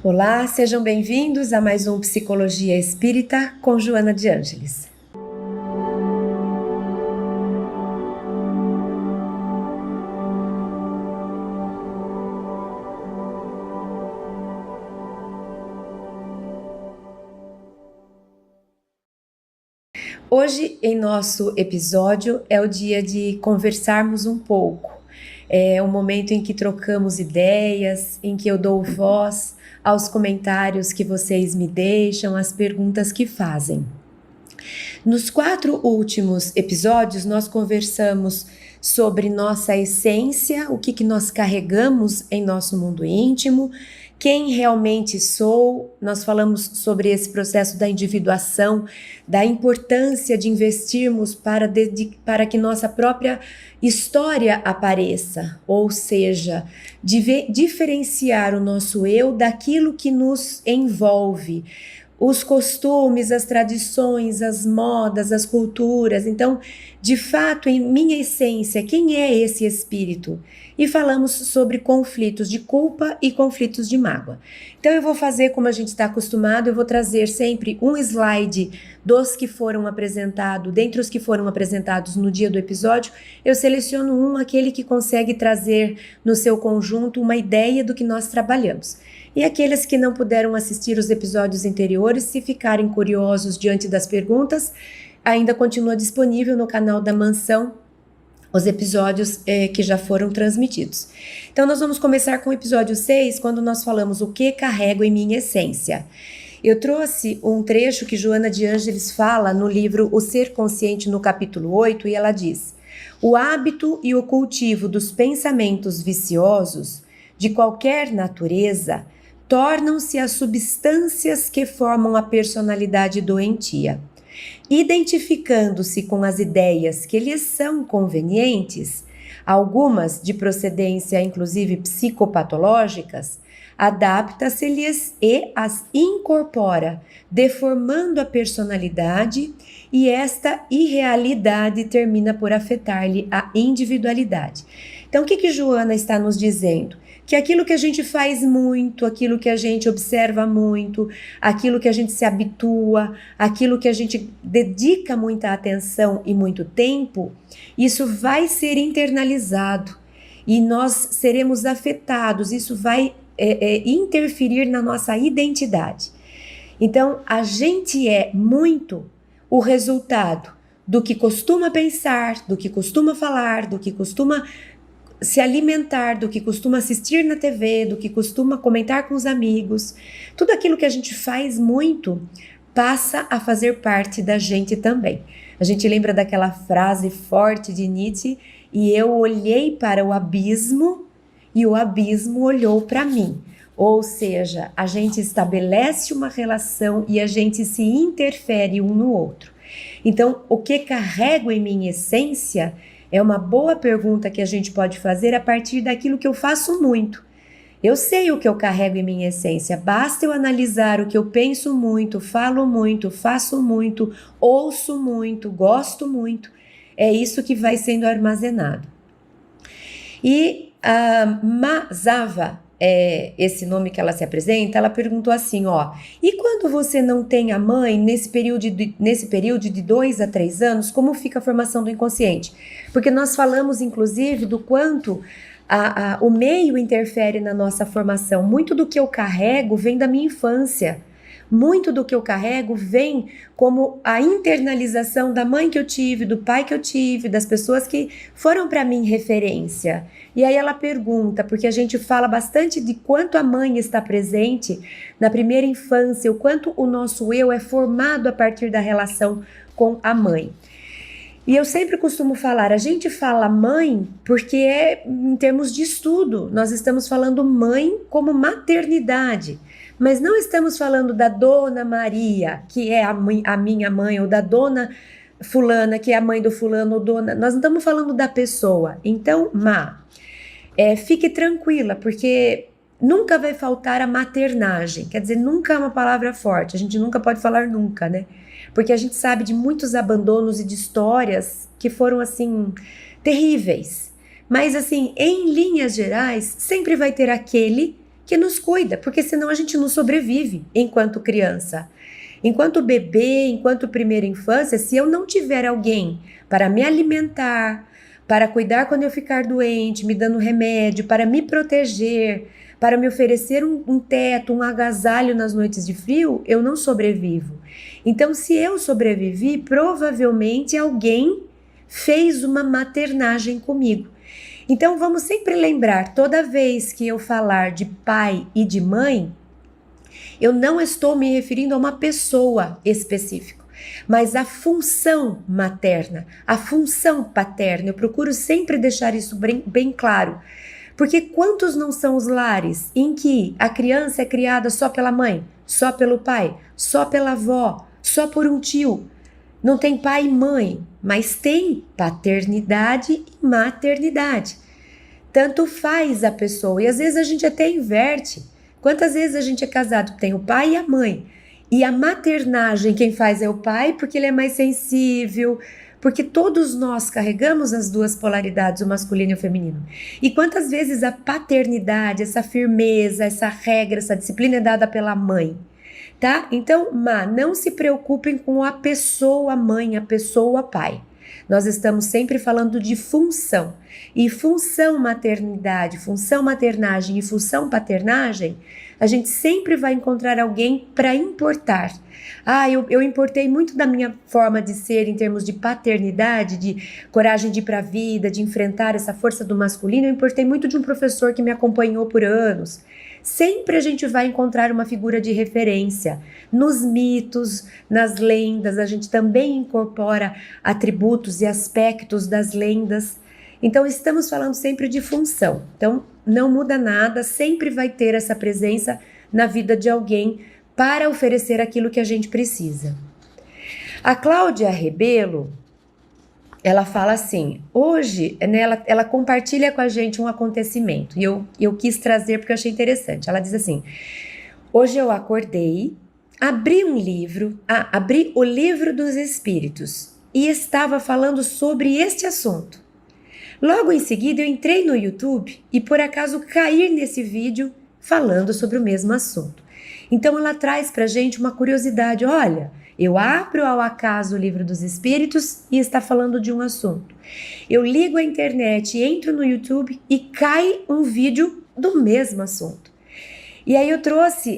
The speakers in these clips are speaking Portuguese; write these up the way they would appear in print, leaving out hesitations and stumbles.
Olá, sejam bem-vindos a mais um Psicologia Espírita com Joana de Ângeles. Hoje, em nosso episódio, é o dia de conversarmos um pouco. É o momento em que trocamos ideias, em que eu dou voz aos comentários que vocês me deixam, às perguntas que fazem. Nos 4 últimos episódios, nós conversamos sobre nossa essência, o que nós carregamos em nosso mundo íntimo, quem realmente sou. Nós falamos sobre esse processo da individuação, da importância de investirmos para que nossa própria história apareça, ou seja, diferenciar o nosso eu daquilo que nos envolve, os costumes, as tradições, as modas, as culturas. Então, de fato, em minha essência, quem é esse espírito? E falamos sobre conflitos de culpa e conflitos de mágoa. Então, eu vou fazer como a gente está acostumado, eu vou trazer sempre um slide dos que foram apresentados, dentre os que foram apresentados no dia do episódio, eu seleciono aquele que consegue trazer no seu conjunto uma ideia do que nós trabalhamos. E aqueles que não puderam assistir os episódios anteriores, se ficarem curiosos diante das perguntas, ainda continua disponível no canal da Mansão os episódios que já foram transmitidos. Então nós vamos começar com o episódio 6, quando nós falamos o que carrego em minha essência. Eu trouxe um trecho que Joana de Ângeles fala no livro O Ser Consciente, no capítulo 8, e ela diz: o hábito e o cultivo dos pensamentos viciosos, de qualquer natureza, tornam-se as substâncias que formam a personalidade doentia. Identificando-se com as ideias que lhes são convenientes, algumas de procedência inclusive psicopatológicas, adapta-se-lhes e as incorpora, deformando a personalidade, e esta irrealidade termina por afetar-lhe a individualidade. Então, o que Joana está nos dizendo? Que aquilo que a gente faz muito, aquilo que a gente observa muito, aquilo que a gente se habitua, aquilo que a gente dedica muita atenção e muito tempo, isso vai ser internalizado e nós seremos afetados, isso vai interferir na nossa identidade. Então, a gente é muito o resultado do que costuma pensar, do que costuma falar, do que costuma se alimentar, do que costuma assistir na TV, do que costuma comentar com os amigos. Tudo aquilo que a gente faz muito passa a fazer parte da gente também. A gente lembra daquela frase forte de Nietzsche: e eu olhei para o abismo e o abismo olhou para mim. Ou seja, a gente estabelece uma relação e a gente se interfere um no outro. Então, o que carrego em minha essência é uma boa pergunta que a gente pode fazer a partir daquilo que eu faço muito. Eu sei o que eu carrego em minha essência, basta eu analisar o que eu penso muito, falo muito, faço muito, ouço muito, gosto muito. É isso que vai sendo armazenado. E a Mazava, esse nome que ela se apresenta, ela perguntou assim, e quando você não tem a mãe, nesse período de 2 a 3 anos, como fica a formação do inconsciente? Porque nós falamos, inclusive, do quanto o meio interfere na nossa formação. Muito do que eu carrego vem da minha infância. Muito do que eu carrego vem como a internalização da mãe que eu tive, do pai que eu tive, das pessoas que foram para mim referência. E aí ela pergunta, porque a gente fala bastante de quanto a mãe está presente na primeira infância, o quanto o nosso eu é formado a partir da relação com a mãe. E eu sempre costumo falar, a gente fala mãe porque é em termos de estudo, nós estamos falando mãe como maternidade. Mas não estamos falando da Dona Maria, que é a minha mãe, ou da Dona fulana, que é a mãe do fulano, ou dona. Nós não estamos falando da pessoa. Então, fique tranquila, porque nunca vai faltar a maternagem. Quer dizer, nunca é uma palavra forte. A gente nunca pode falar nunca, né? Porque a gente sabe de muitos abandonos e de histórias que foram, assim, terríveis. Mas, assim, em linhas gerais, sempre vai ter aquele que nos cuida, porque senão a gente não sobrevive enquanto criança. Enquanto bebê, enquanto primeira infância, se eu não tiver alguém para me alimentar, para cuidar quando eu ficar doente, me dando remédio, para me proteger, para me oferecer um teto, um agasalho nas noites de frio, eu não sobrevivo. Então, se eu sobrevivi, provavelmente alguém fez uma maternagem comigo. Então, vamos sempre lembrar, toda vez que eu falar de pai e de mãe, eu não estou me referindo a uma pessoa específica, mas a função materna, a função paterna. Eu procuro sempre deixar isso bem claro. Porque quantos não são os lares em que a criança é criada só pela mãe, só pelo pai, só pela avó, só por um tio? Não tem pai e mãe, mas tem paternidade e maternidade. Tanto faz a pessoa, e às vezes a gente até inverte. Quantas vezes a gente é casado, tem o pai e a mãe, e a maternagem quem faz é o pai porque ele é mais sensível, porque todos nós carregamos as duas polaridades, o masculino e o feminino. E quantas vezes a paternidade, essa firmeza, essa regra, essa disciplina é dada pela mãe, tá? Então, não se preocupem com a pessoa mãe, a pessoa pai. Nós estamos sempre falando de função. E função maternidade, função maternagem e função paternagem, a gente sempre vai encontrar alguém para importar. Eu importei muito da minha forma de ser em termos de paternidade, de coragem de ir para a vida, de enfrentar essa força do masculino. Eu importei muito de um professor que me acompanhou por anos. Sempre a gente vai encontrar uma figura de referência. Nos mitos, nas lendas, a gente também incorpora atributos e aspectos das lendas. Então, estamos falando sempre de função. Então, não muda nada, sempre vai ter essa presença na vida de alguém para oferecer aquilo que a gente precisa. A Cláudia Rebelo, ela fala assim, hoje, né, ela compartilha com a gente um acontecimento, e eu quis trazer porque eu achei interessante. Ela diz assim, hoje eu acordei, abri o livro dos Espíritos e estava falando sobre este assunto. Logo em seguida eu entrei no YouTube e por acaso caí nesse vídeo falando sobre o mesmo assunto. Então ela traz pra gente uma curiosidade, olha, eu abro ao acaso o livro dos Espíritos e está falando de um assunto. Eu ligo a internet, entro no YouTube e cai um vídeo do mesmo assunto. E aí eu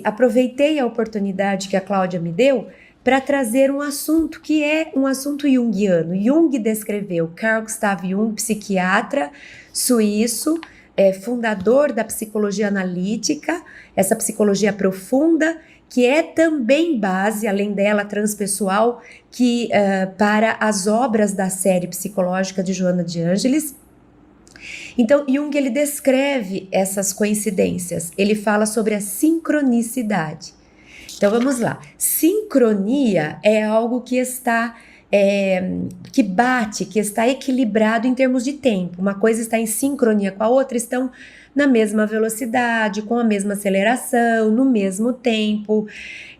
aproveitei a oportunidade que a Cláudia me deu para trazer um assunto que é um assunto junguiano. Jung descreveu, Carl Gustav Jung, psiquiatra suíço, fundador da psicologia analítica, essa psicologia profunda, que é também base, além dela, transpessoal, para as obras da série psicológica de Joana de Ângeles. Então, Jung, ele descreve essas coincidências, ele fala sobre a sincronicidade. Então, vamos lá. Sincronia é algo que está, que bate, que está equilibrado em termos de tempo. Uma coisa está em sincronia com a outra, estão na mesma velocidade, com a mesma aceleração, no mesmo tempo.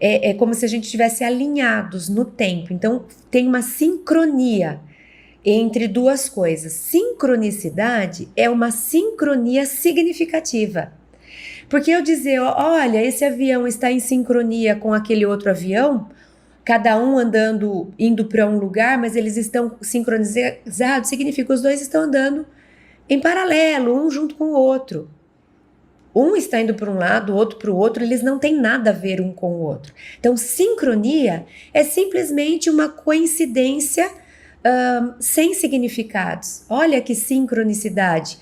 É como se a gente estivesse alinhados no tempo. Então, tem uma sincronia entre duas coisas. Sincronicidade é uma sincronia significativa. Porque eu dizer, olha, esse avião está em sincronia com aquele outro avião, cada um indo para um lugar, mas eles estão sincronizados, significa que os dois estão andando em paralelo, um junto com o outro. Um está indo para um lado, o outro para o outro, eles não têm nada a ver um com o outro. Então, sincronia é simplesmente uma coincidência sem significados. Olha que sincronicidade.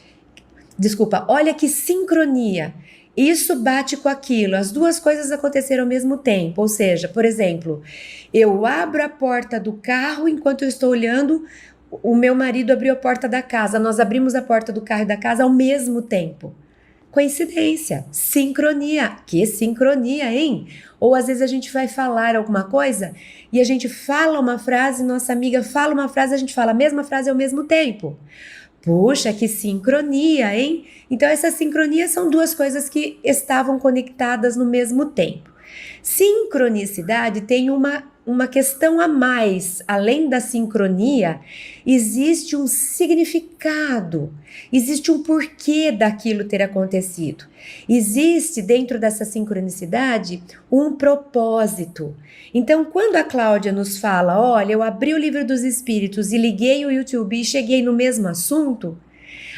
Desculpa, olha que sincronia. Isso bate com aquilo, as duas coisas aconteceram ao mesmo tempo. Ou seja, por exemplo, eu abro a porta do carro enquanto eu estou olhando, o meu marido abriu a porta da casa, nós abrimos a porta do carro e da casa ao mesmo tempo. Coincidência, sincronia. Que sincronia, hein? Ou às vezes a gente vai falar alguma coisa e a gente fala uma frase, nossa amiga fala uma frase, a gente fala a mesma frase ao mesmo tempo. Puxa, que sincronia, hein? Então essas sincronias são duas coisas que estavam conectadas no mesmo tempo. Sincronicidade tem uma uma questão a mais, além da sincronia, existe um significado, existe um porquê daquilo ter acontecido. Existe dentro dessa sincronicidade um propósito. Então, quando a Cláudia nos fala, olha, eu abri o Livro dos Espíritos e liguei o YouTube e cheguei no mesmo assunto,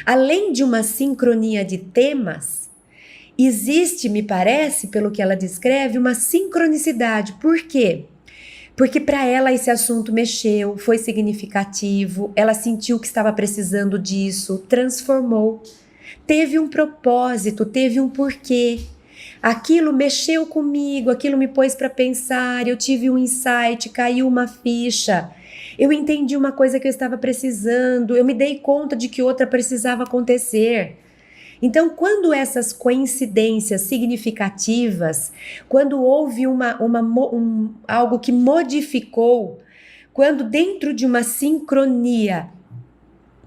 além de uma sincronia de temas, existe, me parece, pelo que ela descreve, uma sincronicidade. Por quê? Porque para ela esse assunto mexeu, foi significativo, ela sentiu que estava precisando disso, transformou, teve um propósito, teve um porquê. Aquilo mexeu comigo, aquilo me pôs para pensar, eu tive um insight, caiu uma ficha, eu entendi uma coisa que eu estava precisando, eu me dei conta de que outra precisava acontecer. Então, quando essas coincidências significativas, quando houve algo que modificou, quando dentro de uma sincronia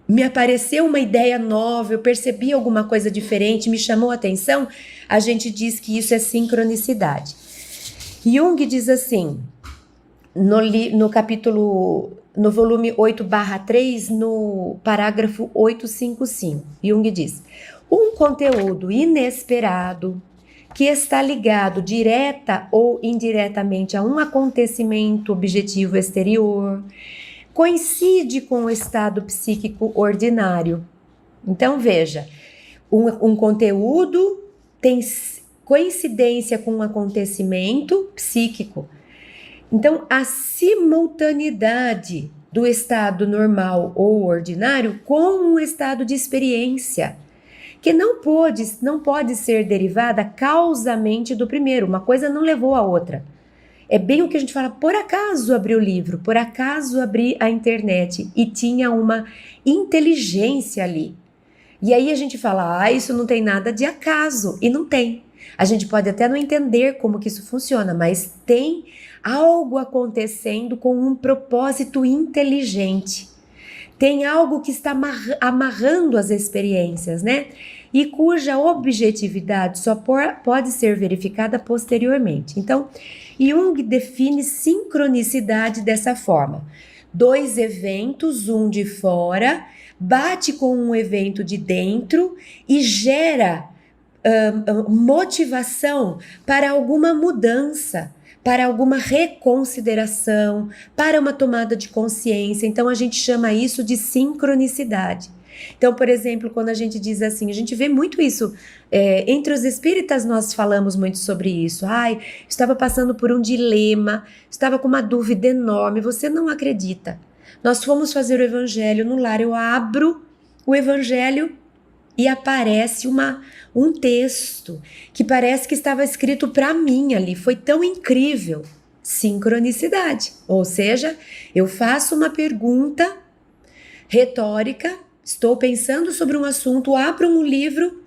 me apareceu uma ideia nova, eu percebi alguma coisa diferente, me chamou a atenção, a gente diz que isso é sincronicidade. Jung diz assim, no capítulo, no volume 8/3, no parágrafo 855, Jung diz: um conteúdo inesperado que está ligado direta ou indiretamente a um acontecimento objetivo exterior coincide com o estado psíquico ordinário. Então, veja, um conteúdo tem coincidência com um acontecimento psíquico. Então, a simultaneidade do estado normal ou ordinário com um estado de experiência, que não pode ser derivada causamente do primeiro. Uma coisa não levou a outra. É bem o que a gente fala, por acaso abri o livro, por acaso abri a internet e tinha uma inteligência ali. E aí a gente fala, isso não tem nada de acaso, e não tem. A gente pode até não entender como que isso funciona, mas tem algo acontecendo com um propósito inteligente. Tem algo que está amarrando as experiências, né? E cuja objetividade só pode ser verificada posteriormente. Então, Jung define sincronicidade dessa forma. Dois eventos, um de fora, bate com um evento de dentro e gera motivação para alguma mudança, para alguma reconsideração, para uma tomada de consciência. Então, a gente chama isso de sincronicidade. Então, por exemplo, quando a gente diz assim, a gente vê muito isso, entre os espíritas nós falamos muito sobre isso. Estava passando por um dilema, estava com uma dúvida enorme, você não acredita. Nós fomos fazer o evangelho no lar, eu abro o evangelho e aparece um texto que parece que estava escrito para mim ali, foi tão incrível. Sincronicidade, ou seja, eu faço uma pergunta retórica, estou pensando sobre um assunto, abro um livro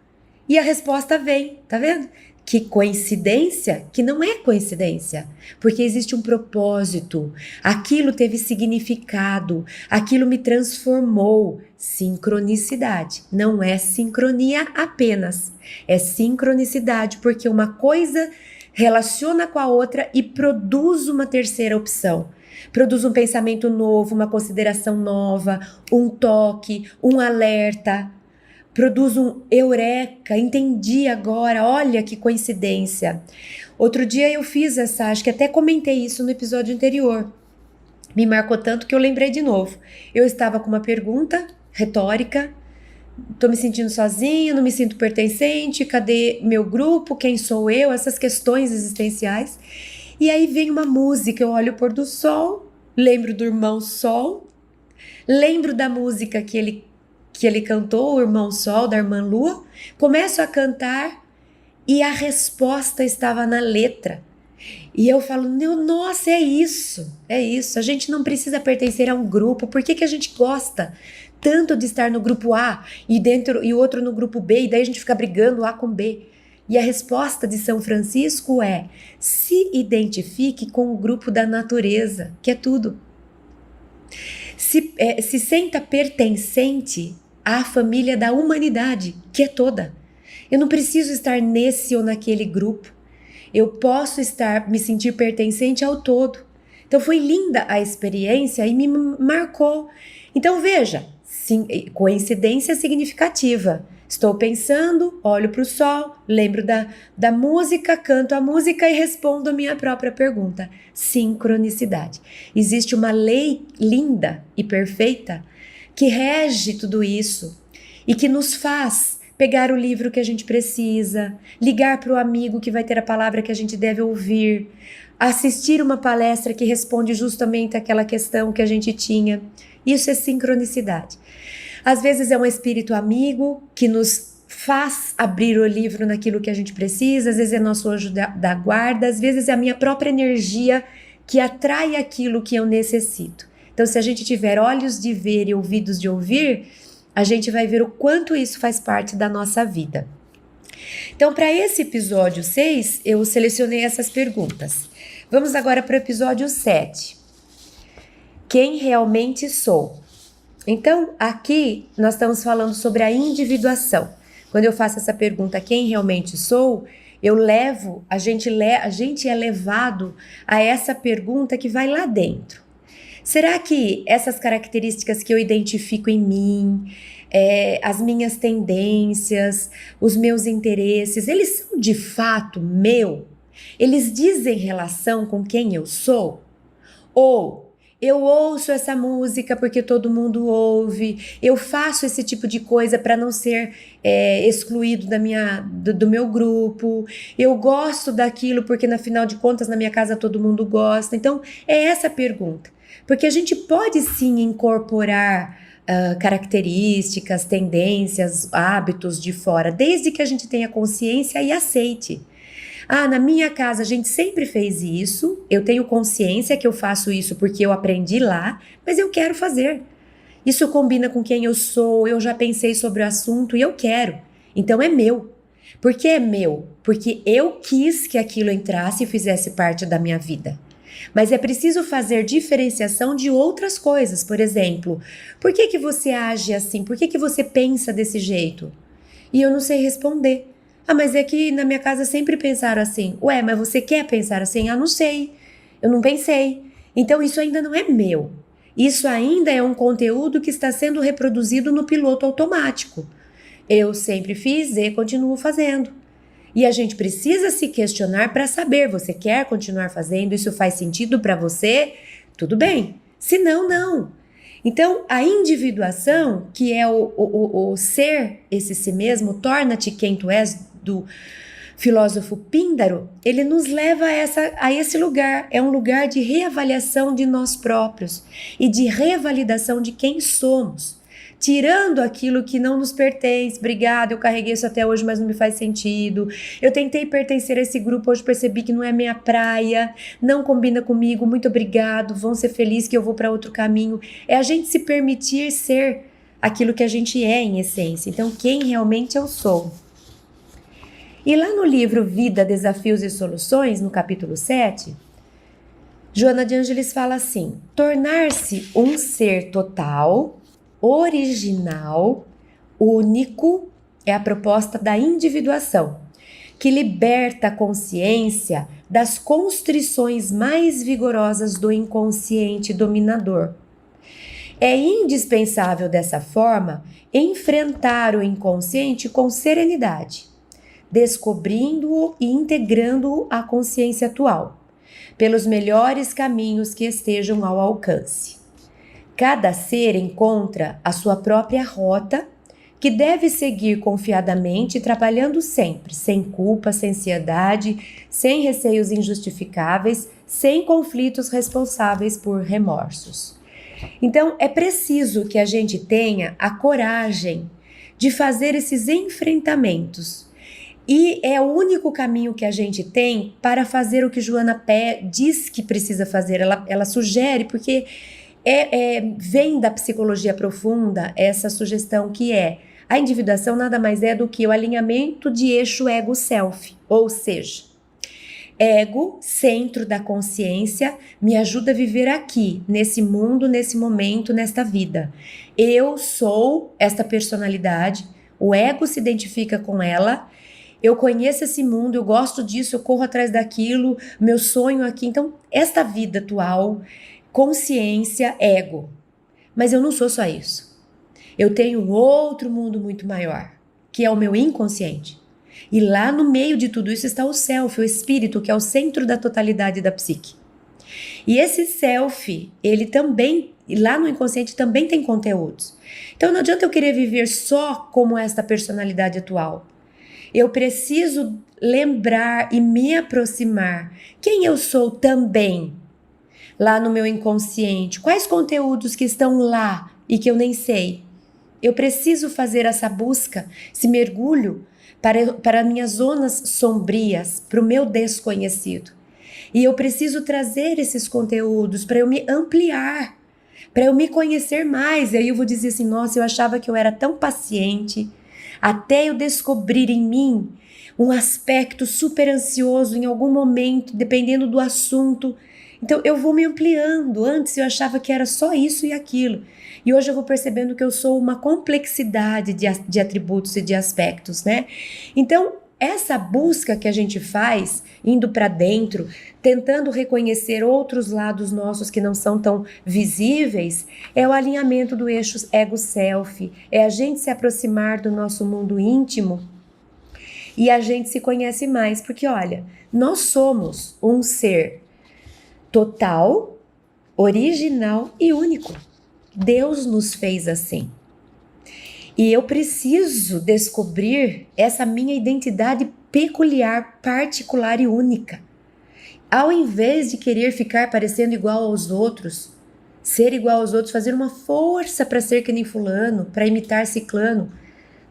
e a resposta vem, tá vendo? Que coincidência, que não é coincidência, porque existe um propósito, aquilo teve significado, aquilo me transformou. Sincronicidade, não é sincronia apenas, é sincronicidade, porque uma coisa relaciona com a outra e produz uma terceira opção. Produz um pensamento novo, uma consideração nova, um toque, um alerta. Produz um eureka, entendi agora, olha que coincidência. Outro dia eu fiz acho que até comentei isso no episódio anterior. Me marcou tanto que eu lembrei de novo. Eu estava com uma pergunta retórica, tô me sentindo sozinha, não me sinto pertencente, cadê meu grupo, quem sou eu, essas questões existenciais. E aí vem uma música, eu olho o pôr do sol, lembro do irmão Sol, lembro da música que ele cantou, o irmão Sol, da irmã Lua, começo a cantar e a resposta estava na letra. E eu falo, nossa, é isso, a gente não precisa pertencer a um grupo, por que a gente gosta tanto de estar no grupo A e o outro no grupo B, e daí a gente fica brigando A com B? E a resposta de São Francisco é: se identifique com o grupo da natureza, que é tudo. Se sinta pertencente à família da humanidade, que é toda. Eu não preciso estar nesse ou naquele grupo. Eu posso me sentir pertencente ao todo. Então foi linda a experiência e me marcou. Então veja, sim, coincidência significativa. Estou pensando, olho para o sol, lembro da música, canto a música e respondo a minha própria pergunta. Sincronicidade. Existe uma lei linda e perfeita que rege tudo isso e que nos faz pegar o livro que a gente precisa, ligar para o amigo que vai ter a palavra que a gente deve ouvir, assistir uma palestra que responde justamente aquela questão que a gente tinha. Isso é sincronicidade. Às vezes é um espírito amigo que nos faz abrir o livro naquilo que a gente precisa, às vezes é nosso anjo da guarda, às vezes é a minha própria energia que atrai aquilo que eu necessito. Então, se a gente tiver olhos de ver e ouvidos de ouvir, a gente vai ver o quanto isso faz parte da nossa vida. Então, para esse episódio 6, eu selecionei essas perguntas. Vamos agora para o episódio 7. Quem realmente sou? Então, aqui nós estamos falando sobre a individuação. Quando eu faço essa pergunta, quem realmente sou, a gente é levado a essa pergunta que vai lá dentro. Será que essas características que eu identifico em mim, as minhas tendências, os meus interesses, eles são de fato meu? Eles dizem relação com quem eu sou? Ou eu ouço essa música porque todo mundo ouve, eu faço esse tipo de coisa para não ser excluído do meu grupo, eu gosto daquilo porque, afinal de contas, na minha casa todo mundo gosta. Então, é essa a pergunta. Porque a gente pode sim incorporar características, tendências, hábitos de fora, desde que a gente tenha consciência e aceite. Na minha casa a gente sempre fez isso, eu tenho consciência que eu faço isso porque eu aprendi lá, mas eu quero fazer. Isso combina com quem eu sou, eu já pensei sobre o assunto e eu quero. Então é meu. Por que é meu? Porque eu quis que aquilo entrasse e fizesse parte da minha vida. Mas é preciso fazer diferenciação de outras coisas. Por exemplo, por que você age assim? Por que você pensa desse jeito? E eu não sei responder. Mas é que na minha casa sempre pensaram assim. Ué, mas você quer pensar assim? Não sei. Eu não pensei. Então isso ainda não é meu. Isso ainda é um conteúdo que está sendo reproduzido no piloto automático. Eu sempre fiz e continuo fazendo. E a gente precisa se questionar para saber, você quer continuar fazendo? Isso faz sentido para você? Tudo bem. Se não, não. Então, a individuação, que é o ser esse si mesmo, torna-te quem tu és, do filósofo Píndaro, ele nos leva a esse lugar. É um lugar de reavaliação de nós próprios e de revalidação de quem somos. Tirando aquilo que não nos pertence. Obrigada, eu carreguei isso até hoje, mas não me faz sentido. Eu tentei pertencer a esse grupo, hoje percebi que não é minha praia, não combina comigo, muito obrigado, vão ser felizes que eu vou para outro caminho. É a gente se permitir ser aquilo que a gente é em essência. Então, quem realmente eu sou? E lá no livro Vida, Desafios e Soluções, no capítulo 7, Joana de Ângeles fala assim: tornar-se um ser total, original, único, é a proposta da individuação, que liberta a consciência das constrições mais vigorosas do inconsciente dominador. É indispensável, dessa forma, enfrentar o inconsciente com serenidade, descobrindo-o e integrando-o à consciência atual, pelos melhores caminhos que estejam ao alcance. Cada ser encontra a sua própria rota, que deve seguir confiadamente, trabalhando sempre, sem culpa, sem ansiedade, sem receios injustificáveis, sem conflitos responsáveis por remorsos. Então, é preciso que a gente tenha a coragem de fazer esses enfrentamentos. E é o único caminho que a gente tem para fazer o que Joana Pé diz que precisa fazer. Ela sugere, porque vem da psicologia profunda essa sugestão que a individuação nada mais é do que o alinhamento de eixo ego-self. Ou seja, ego, centro da consciência, me ajuda a viver aqui, nesse mundo, nesse momento, nesta vida. Eu sou esta personalidade, o ego se identifica com ela, eu conheço esse mundo, eu gosto disso, eu corro atrás daquilo, meu sonho aqui. Então, esta vida atual, consciência, ego. Mas eu não sou só isso. Eu tenho um outro mundo muito maior, que é o meu inconsciente. E lá no meio de tudo isso está o self, o espírito, que é o centro da totalidade da psique. E esse self, ele também, lá no inconsciente, também tem conteúdos. Então não adianta eu querer viver só como esta personalidade atual. Eu preciso lembrar e me aproximar quem eu sou também, lá no meu inconsciente. Quais conteúdos que estão lá e que eu nem sei. Eu preciso fazer essa busca, esse mergulho para minhas zonas sombrias, para o meu desconhecido. E eu preciso trazer esses conteúdos para eu me ampliar, para eu me conhecer mais. E aí eu vou dizer assim, nossa, eu achava que eu era tão paciente, até eu descobrir em mim um aspecto super ansioso em algum momento, dependendo do assunto. Então eu vou me ampliando. Antes eu achava que era só isso e aquilo. E hoje eu vou percebendo que eu sou uma complexidade de atributos e de aspectos, né? Então, essa busca que a gente faz, indo para dentro, tentando reconhecer outros lados nossos que não são tão visíveis, é o alinhamento do eixo ego-self, é a gente se aproximar do nosso mundo íntimo e a gente se conhece mais, porque olha, nós somos um ser total, original e único. Deus nos fez assim. E eu preciso descobrir essa minha identidade peculiar, particular e única. Ao invés de querer ficar parecendo igual aos outros, ser igual aos outros, fazer uma força para ser que nem fulano, para imitar ciclano,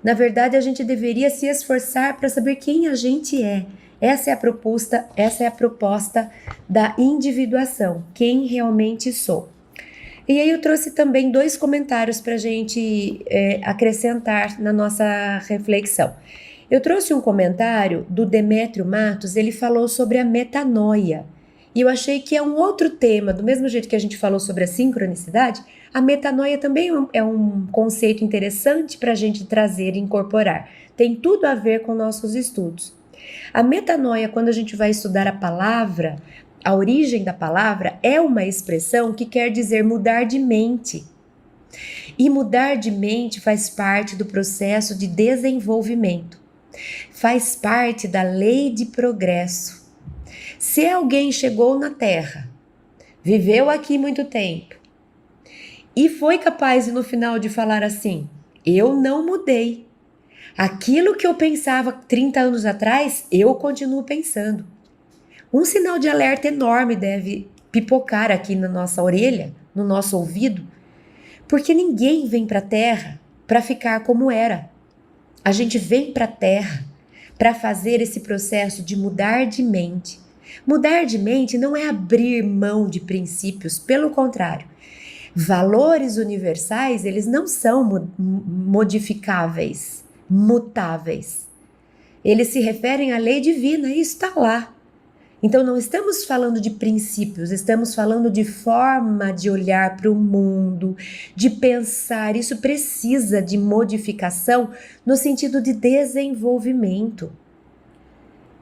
na verdade a gente deveria se esforçar para saber quem a gente é. Essa é a proposta da individuação, quem realmente sou. E aí eu trouxe também 2 comentários para a gente acrescentar na nossa reflexão. Eu trouxe um comentário do Demétrio Matos, ele falou sobre a metanoia. E eu achei que é um outro tema, do mesmo jeito que a gente falou sobre a sincronicidade, a metanoia também é um conceito interessante para a gente trazer e incorporar. Tem tudo a ver com nossos estudos. A metanoia, quando a gente vai estudar a palavra, a origem da palavra é uma expressão que quer dizer mudar de mente. E mudar de mente faz parte do processo de desenvolvimento. Faz parte da lei de progresso. Se alguém chegou na Terra, viveu aqui muito tempo e foi capaz no final de falar assim, eu não mudei. Aquilo que eu pensava 30 anos atrás, eu continuo pensando. Um sinal de alerta enorme deve pipocar aqui na nossa orelha, no nosso ouvido, porque ninguém vem para a Terra para ficar como era. A gente vem para a Terra para fazer esse processo de mudar de mente. Mudar de mente não é abrir mão de princípios, pelo contrário. Valores universais, eles não são modificáveis, mutáveis. Eles se referem à lei divina e está lá. Então não estamos falando de princípios, estamos falando de forma de olhar para o mundo, de pensar. Isso precisa de modificação no sentido de desenvolvimento.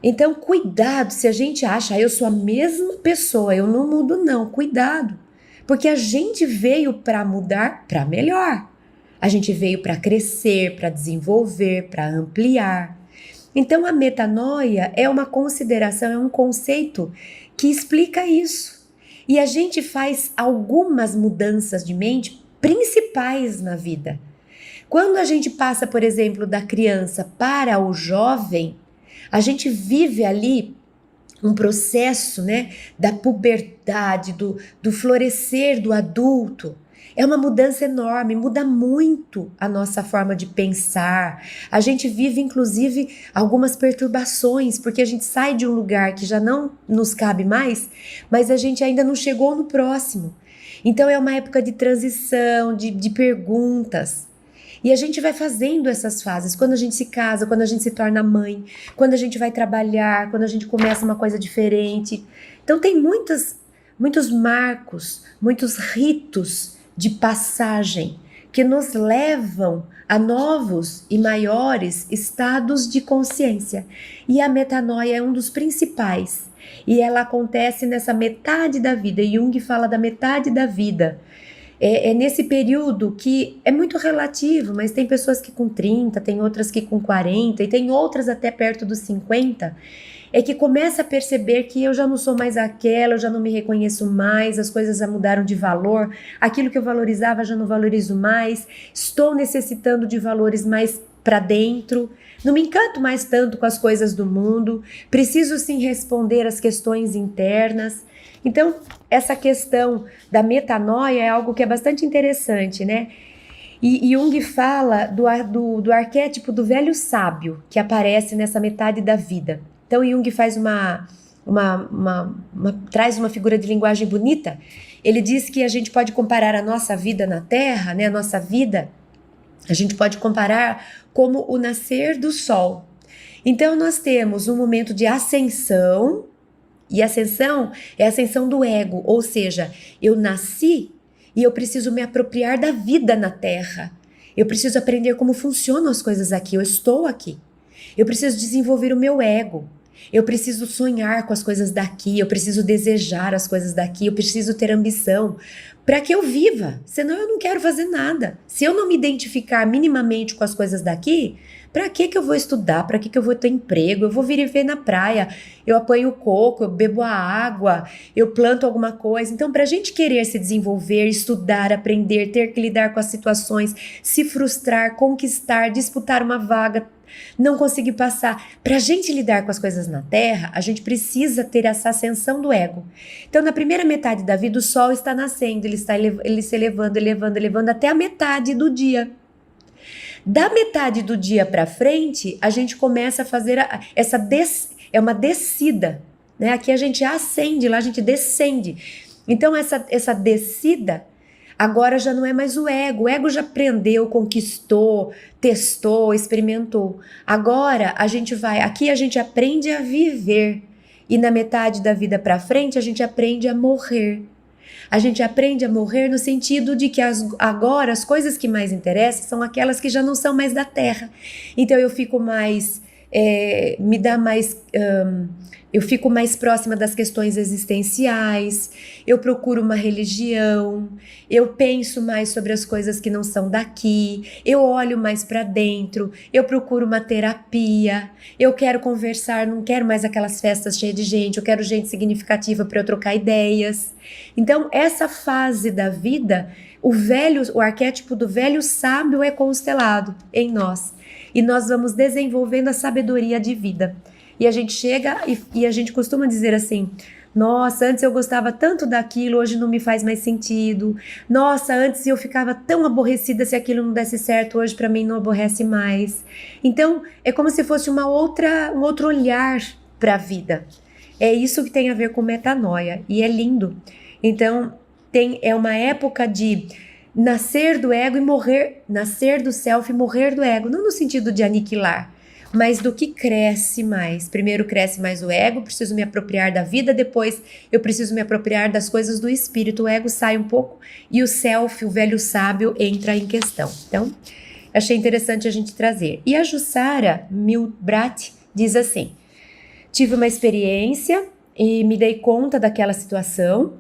Então cuidado se a gente acha, eu sou a mesma pessoa, eu não mudo não, cuidado. Porque a gente veio para mudar para melhor. A gente veio para crescer, para desenvolver, para ampliar. Então a metanoia é uma consideração, é um conceito que explica isso. E a gente faz algumas mudanças de mente principais na vida. Quando a gente passa, por exemplo, da criança para o jovem, a gente vive ali um processo, né, da puberdade, do florescer do adulto. É uma mudança enorme, muda muito a nossa forma de pensar. A gente vive, inclusive, algumas perturbações, porque a gente sai de um lugar que já não nos cabe mais, mas a gente ainda não chegou no próximo. Então é uma época de transição, de perguntas. E a gente vai fazendo essas fases, quando a gente se casa, quando a gente se torna mãe, quando a gente vai trabalhar, quando a gente começa uma coisa diferente. Então tem muitos marcos, muitos ritos de passagem que nos levam a novos e maiores estados de consciência. E a metanoia é um dos principais. E ela acontece nessa metade da vida. Jung fala da metade da vida. É nesse período que é muito relativo, mas tem pessoas que com 30, tem outras que com 40 e tem outras até perto dos 50, é que começa a perceber que eu já não sou mais aquela, eu já não me reconheço mais, as coisas já mudaram de valor, aquilo que eu valorizava já não valorizo mais, estou necessitando de valores mais para dentro, não me encanto mais tanto com as coisas do mundo, preciso sim responder às questões internas. Então, essa questão da metanoia é algo que é bastante interessante, né? E Jung fala do arquétipo do velho sábio que aparece nessa metade da vida. Então, Jung faz traz uma figura de linguagem bonita. Ele diz que a gente pode comparar a nossa vida na Terra, né? A nossa vida, a gente pode comparar como o nascer do sol. Então, nós temos um momento de ascensão. E ascensão é a ascensão do ego, ou seja, eu nasci e eu preciso me apropriar da vida na Terra. Eu preciso aprender como funcionam as coisas aqui, eu estou aqui. Eu preciso desenvolver o meu ego. Eu preciso sonhar com as coisas daqui, eu preciso desejar as coisas daqui, eu preciso ter ambição para que eu viva, senão eu não quero fazer nada. Se eu não me identificar minimamente com as coisas daqui, para que eu vou estudar? Para que eu vou ter emprego? Eu vou vir e ver na praia, eu apanho coco, eu bebo a água, eu planto alguma coisa. Então, para a gente querer se desenvolver, estudar, aprender, ter que lidar com as situações, se frustrar, conquistar, disputar uma vaga, não conseguir passar. Para a gente lidar com as coisas na Terra, a gente precisa ter essa ascensão do ego. Então, na primeira metade da vida, o Sol está nascendo, ele se elevando até a metade do dia. Da metade do dia para frente, a gente começa a fazer é uma descida, né? Aqui a gente ascende, lá a gente descende. Então, essa descida agora já não é mais o ego já aprendeu, conquistou, testou, experimentou. Agora aqui a gente aprende a viver e na metade da vida para frente a gente aprende a morrer. A gente aprende a morrer no sentido de que agora as coisas que mais interessam são aquelas que já não são mais da Terra. Então eu fico mais, eu fico mais próxima das questões existenciais, eu procuro uma religião, eu penso mais sobre as coisas que não são daqui, eu olho mais para dentro, eu procuro uma terapia, eu quero conversar, não quero mais aquelas festas cheias de gente, eu quero gente significativa para eu trocar ideias. Então, essa fase da vida, o arquétipo do velho sábio é constelado em nós, e nós vamos desenvolvendo a sabedoria de vida. E a gente chega e a gente costuma dizer assim: nossa, antes eu gostava tanto daquilo, hoje não me faz mais sentido. Nossa, antes eu ficava tão aborrecida se aquilo não desse certo, hoje para mim não aborrece mais. Então, é como se fosse um outro olhar para a vida. É isso que tem a ver com metanoia e é lindo. Então, é uma época de nascer do ego e morrer, nascer do self e morrer do ego, não no sentido de aniquilar, mas do que cresce mais. Primeiro cresce mais o ego, preciso me apropriar da vida, depois eu preciso me apropriar das coisas do espírito, o ego sai um pouco e o self, o velho sábio, entra em questão. Então, achei interessante a gente trazer. E a Jussara Milbrat diz assim: tive uma experiência e me dei conta daquela situação,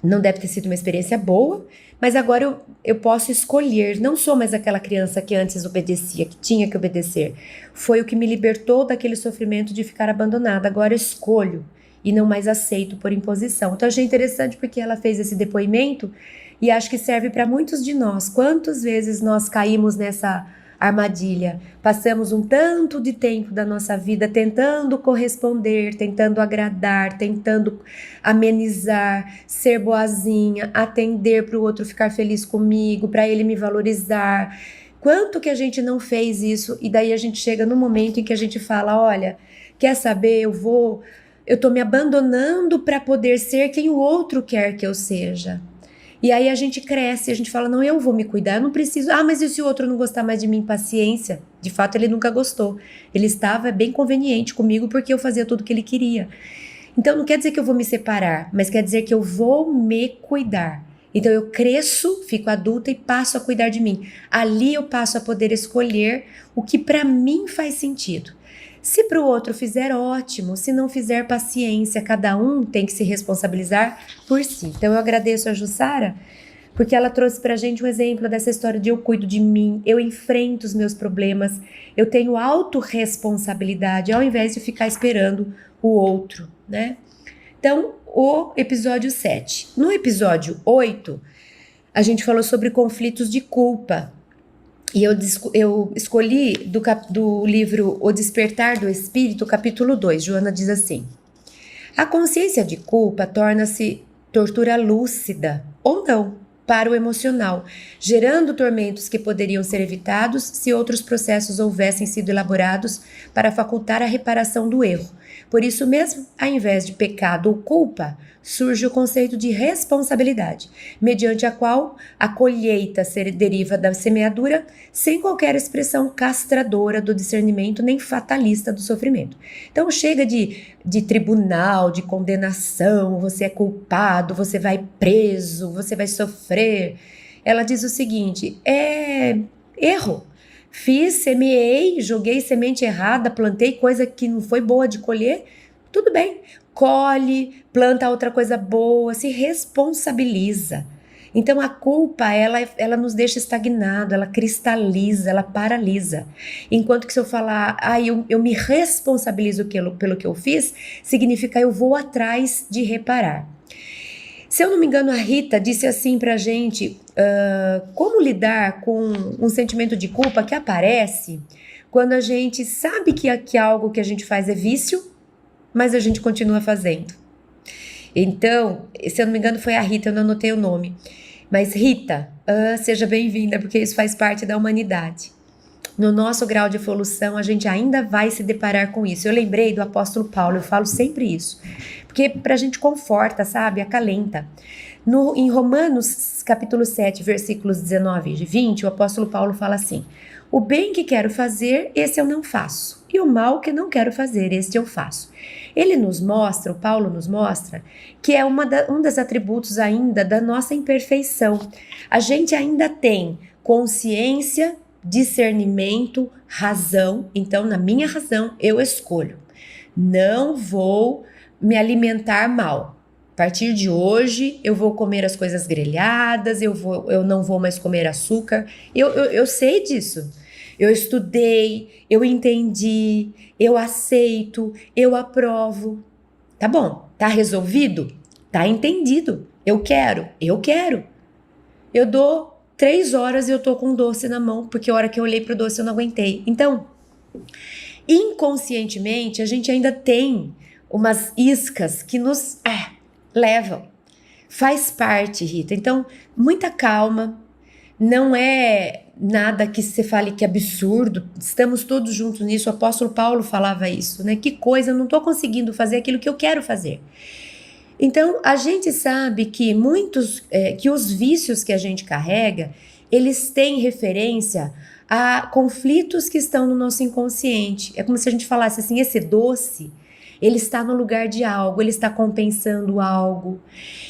não deve ter sido uma experiência boa, mas agora eu posso escolher, não sou mais aquela criança que antes obedecia, que tinha que obedecer. Foi o que me libertou daquele sofrimento de ficar abandonada, agora eu escolho e não mais aceito por imposição. Então achei interessante porque ela fez esse depoimento e acho que serve para muitos de nós. Quantas vezes nós caímos nessa armadilha, passamos um tanto de tempo da nossa vida tentando corresponder, tentando agradar, tentando amenizar, ser boazinha, atender para o outro ficar feliz comigo, para ele me valorizar. Quanto que a gente não fez isso e daí a gente chega no momento em que a gente fala: olha, quer saber, eu tô me abandonando para poder ser quem o outro quer que eu seja. E aí a gente cresce, a gente fala: não, eu vou me cuidar, eu não preciso. Ah, mas e se o outro não gostar mais de mim? Paciência. De fato, ele nunca gostou. Ele estava bem conveniente comigo porque eu fazia tudo o que ele queria. Então, não quer dizer que eu vou me separar, mas quer dizer que eu vou me cuidar. Então eu cresço, fico adulta e passo a cuidar de mim. Ali eu passo a poder escolher o que para mim faz sentido. Se para o outro fizer, ótimo. Se não fizer, paciência. Cada um tem que se responsabilizar por si. Então eu agradeço a Jussara, porque ela trouxe pra gente um exemplo dessa história de eu cuido de mim, eu enfrento os meus problemas, eu tenho autorresponsabilidade, ao invés de ficar esperando o outro, né? Então, o episódio 7. No episódio 8, a gente falou sobre conflitos de culpa. E eu escolhi do livro O Despertar do Espírito, capítulo 2. Joana diz assim: a consciência de culpa torna-se tortura lúcida, ou não, para o emocional, gerando tormentos que poderiam ser evitados se outros processos houvessem sido elaborados para facultar a reparação do erro. Por isso mesmo, ao invés de pecado ou culpa, surge o conceito de responsabilidade, mediante a qual a colheita deriva da semeadura, sem qualquer expressão castradora do discernimento nem fatalista do sofrimento. Então chega de tribunal, de condenação, você é culpado, você vai preso, você vai sofrer. Ela diz o seguinte: é erro. Fiz, semeei, joguei semente errada, plantei coisa que não foi boa de colher, tudo bem. Colhe, planta outra coisa boa, se responsabiliza. Então a culpa, ela nos deixa estagnado, ela cristaliza, ela paralisa. Enquanto que se eu falar, eu me responsabilizo pelo que eu fiz, significa eu vou atrás de reparar. Se eu não me engano, a Rita disse assim pra gente, como lidar com um sentimento de culpa que aparece quando a gente sabe que algo que a gente faz é vício, mas a gente continua fazendo. Então, se eu não me engano foi a Rita, eu não anotei o nome. Mas Rita, seja bem-vinda, porque isso faz parte da humanidade. No nosso grau de evolução, a gente ainda vai se deparar com isso. Eu lembrei do apóstolo Paulo, eu falo sempre isso. Porque pra gente conforta, sabe? Acalenta. Em Romanos, capítulo 7, versículos 19 e 20, o apóstolo Paulo fala assim: o bem que quero fazer, esse eu não faço. E o mal que não quero fazer, este eu faço. O Paulo nos mostra, que é um dos atributos ainda da nossa imperfeição. A gente ainda tem consciência, discernimento, razão. Então, na minha razão, eu escolho. Não vou me alimentar mal. A partir de hoje, eu vou comer as coisas grelhadas, eu não vou mais comer açúcar. Eu sei disso. Eu estudei, eu entendi, eu aceito, eu aprovo. Tá bom, tá resolvido? Tá entendido. Eu quero. Eu dou 3 horas e eu tô com um doce na mão, porque a hora que eu olhei pro doce eu não aguentei. Então, inconscientemente, a gente ainda tem umas iscas que nos levam. Faz parte, Rita. Então, muita calma. Não é nada que você fale que é absurdo. Estamos todos juntos nisso. O apóstolo Paulo falava isso, né? Que coisa, eu não estou conseguindo fazer aquilo que eu quero fazer. Então, a gente sabe que que os vícios que a gente carrega, eles têm referência a conflitos que estão no nosso inconsciente. É como se a gente falasse assim, esse doce, ele está no lugar de algo, ele está compensando algo,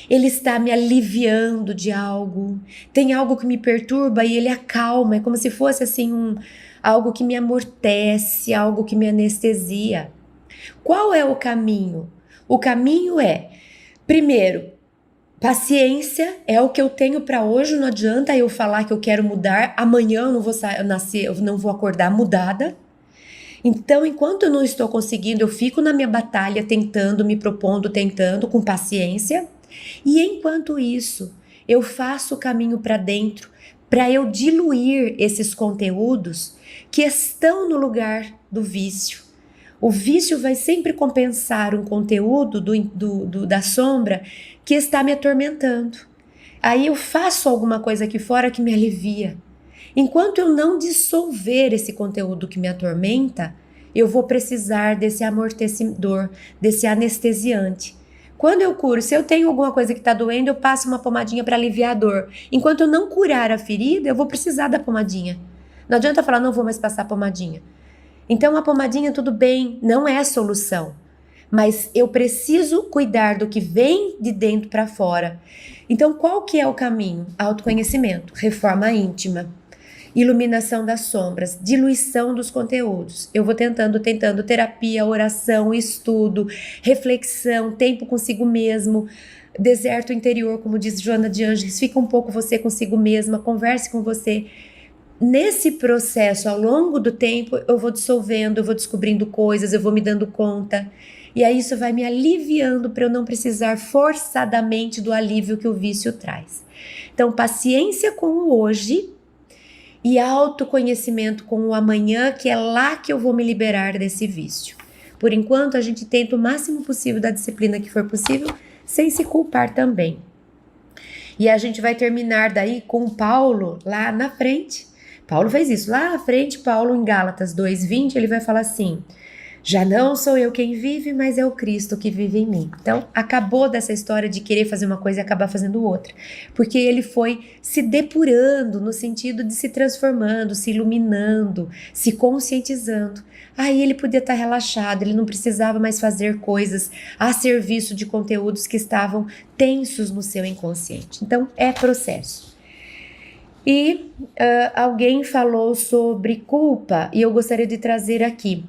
ele está me aliviando de algo, tem algo que me perturba e ele acalma, é como se fosse assim algo que me amortece, algo que me anestesia. Qual é o caminho? O caminho é, primeiro, paciência é o que eu tenho para hoje, não adianta eu falar que eu quero mudar, amanhã eu não vou nascer, eu não vou acordar mudada. Então, enquanto eu não estou conseguindo, eu fico na minha batalha tentando, me propondo, tentando, com paciência. E enquanto isso, eu faço o caminho para dentro, para eu diluir esses conteúdos que estão no lugar do vício. O vício vai sempre compensar um conteúdo da sombra que está me atormentando. Aí eu faço alguma coisa aqui fora que me alivia. Enquanto eu não dissolver esse conteúdo que me atormenta, eu vou precisar desse amortecedor, desse anestesiante. Quando eu curo, se eu tenho alguma coisa que está doendo, eu passo uma pomadinha para aliviar a dor. Enquanto eu não curar a ferida, eu vou precisar da pomadinha. Não adianta falar, não vou mais passar pomadinha. Então a pomadinha, tudo bem, não é a solução. mas eu preciso cuidar do que vem de dentro para fora. Então, qual que é o caminho? Autoconhecimento, reforma íntima, iluminação das sombras, diluição dos conteúdos. Eu vou tentando terapia, oração, estudo, reflexão, tempo consigo mesmo, deserto interior, como diz Joana de Ângeles, fica um pouco você consigo mesma, converse com você. Nesse processo, ao longo do tempo, eu vou dissolvendo, eu vou descobrindo coisas, eu vou me dando conta. E aí isso vai me aliviando para eu não precisar forçadamente do alívio que o vício traz. Então, paciência com o hoje e autoconhecimento com o amanhã, que é lá que eu vou me liberar desse vício. Por enquanto, a gente tenta o máximo possível da disciplina que for possível, sem se culpar também. E a gente vai terminar daí com Paulo lá na frente. Paulo fez isso. Lá na frente, Paulo em Gálatas 2:20, ele vai falar assim: já não sou eu quem vive, mas é o Cristo que vive em mim. Então, acabou dessa história de querer fazer uma coisa e acabar fazendo outra. Porque ele foi se depurando no sentido de se transformando, se iluminando, se conscientizando. Aí ele podia estar relaxado, ele não precisava mais fazer coisas a serviço de conteúdos que estavam tensos no seu inconsciente. Então, é processo. E alguém falou sobre culpa e eu gostaria de trazer aqui.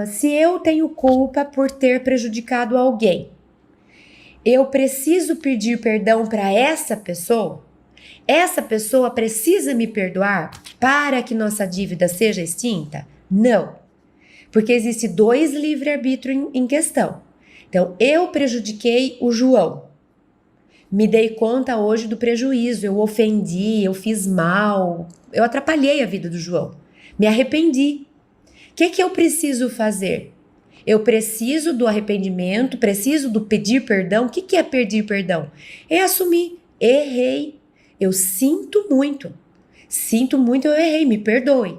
Se eu tenho culpa por ter prejudicado alguém, eu preciso pedir perdão para essa pessoa? Essa pessoa precisa me perdoar para que nossa dívida seja extinta? Não, porque existe 2 livre-arbítrio em questão. Então, eu prejudiquei o João. Me dei conta hoje do prejuízo, eu ofendi, eu fiz mal, eu atrapalhei a vida do João. Me arrependi. O que eu preciso fazer? Eu preciso do arrependimento, preciso do pedir perdão. O que é pedir perdão? É assumir, errei, eu sinto muito, eu errei, me perdoe.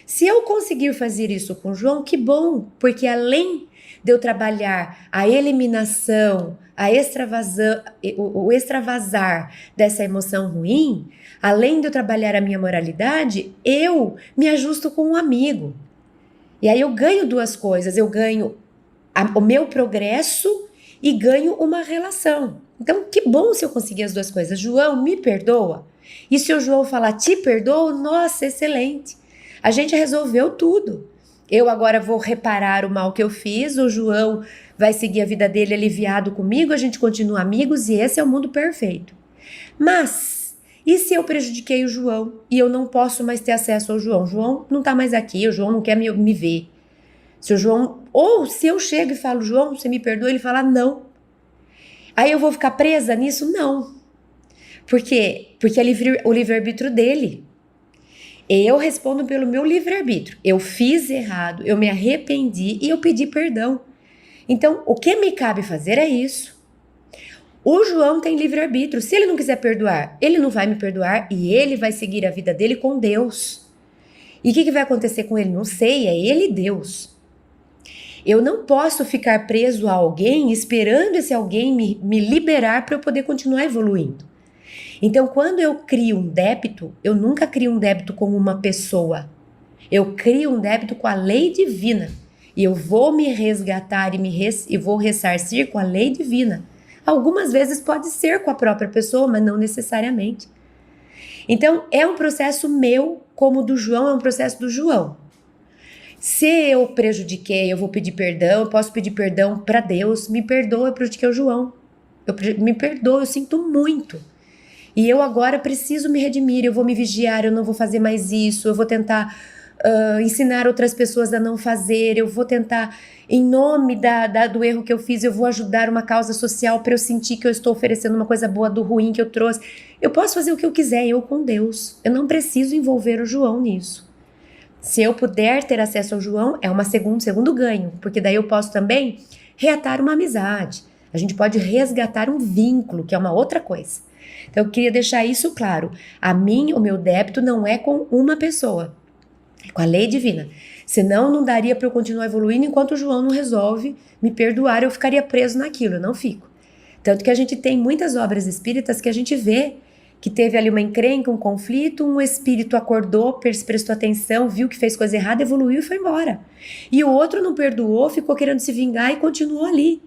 Se eu conseguir fazer isso com o João, que bom, porque além de eu trabalhar a eliminação, o extravasar dessa emoção ruim, além de eu trabalhar a minha moralidade, eu me ajusto com um amigo. E aí eu ganho 2 coisas, eu ganho o meu progresso e ganho uma relação. Então, que bom se eu conseguir as 2 coisas. João, me perdoa. E se o João falar, te perdoo, nossa, excelente. A gente resolveu tudo. Eu agora vou reparar o mal que eu fiz, o João vai seguir a vida dele aliviado comigo, a gente continua amigos e esse é o mundo perfeito. Mas, e se eu prejudiquei o João e eu não posso mais ter acesso ao João? O João não tá mais aqui, o João não quer me ver. Se o João, ou se eu chego e falo, João, você me perdoa, ele fala não. Aí eu vou ficar presa nisso? Não. Por quê? Porque é o livre-arbítrio dele. Eu respondo pelo meu livre-arbítrio. Eu fiz errado, eu me arrependi e eu pedi perdão. Então, o que me cabe fazer é isso. O João tem livre-arbítrio. Se ele não quiser perdoar, ele não vai me perdoar e ele vai seguir a vida dele com Deus. E o que vai acontecer com ele? Não sei, é ele e Deus. Eu não posso ficar preso a alguém esperando esse alguém me liberar para eu poder continuar evoluindo. Então, quando eu crio um débito, eu nunca crio um débito com uma pessoa. Eu crio um débito com a lei divina. E eu vou me resgatar e vou ressarcir com a lei divina. Algumas vezes pode ser com a própria pessoa, mas não necessariamente. Então, é um processo meu, como o do João, é um processo do João. Se eu prejudiquei, eu vou pedir perdão, eu posso pedir perdão para Deus. Me perdoa, eu prejudiquei o João. Me perdoa, eu sinto muito. E eu agora preciso me redimir, eu vou me vigiar, eu não vou fazer mais isso, eu vou tentar ensinar outras pessoas a não fazer, eu vou tentar, em nome do erro que eu fiz, eu vou ajudar uma causa social para eu sentir que eu estou oferecendo uma coisa boa do ruim que eu trouxe. Eu posso fazer o que eu quiser, eu com Deus. Eu não preciso envolver o João nisso. Se eu puder ter acesso ao João, é um segundo ganho, porque daí eu posso também reatar uma amizade. A gente pode resgatar um vínculo, que é uma outra coisa. Então, eu queria deixar isso claro. O meu débito não é com uma pessoa, é com a lei divina. Senão, não daria para eu continuar evoluindo enquanto o João não resolve me perdoar, eu ficaria preso naquilo, eu não fico. Tanto que a gente tem muitas obras espíritas que a gente vê que teve ali uma encrenca, um conflito, um espírito acordou, prestou atenção, viu que fez coisa errada, evoluiu e foi embora. E o outro não perdoou, ficou querendo se vingar e continuou ali.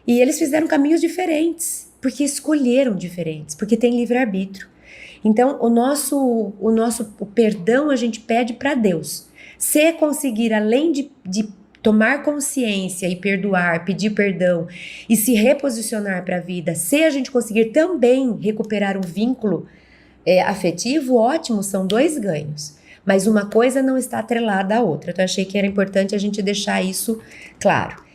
E eles fizeram caminhos diferentes, porque escolheram diferentes, porque tem livre-arbítrio. Então, o perdão a gente pede para Deus. Se conseguir, além de tomar consciência e perdoar, pedir perdão e se reposicionar para a vida, se a gente conseguir também recuperar o vínculo afetivo, ótimo, são 2 ganhos. Mas uma coisa não está atrelada à outra. Então, eu achei que era importante a gente deixar isso claro.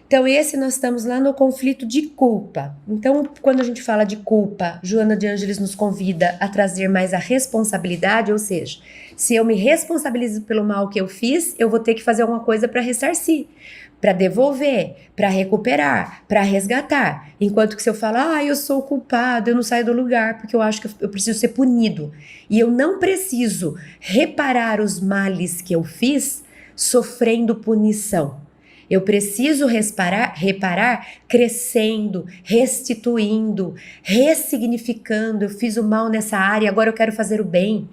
Então, nós estamos lá no conflito de culpa. Então, quando a gente fala de culpa, Joana de Ângeles nos convida a trazer mais a responsabilidade, ou seja, se eu me responsabilizo pelo mal que eu fiz, eu vou ter que fazer alguma coisa para ressarcir, para devolver, para recuperar, para resgatar. Enquanto que se eu falar, eu sou culpado, eu não saio do lugar porque eu acho que eu preciso ser punido. E eu não preciso reparar os males que eu fiz sofrendo punição. Eu preciso reparar crescendo, restituindo, ressignificando. Eu fiz o mal nessa área, agora eu quero fazer o bem.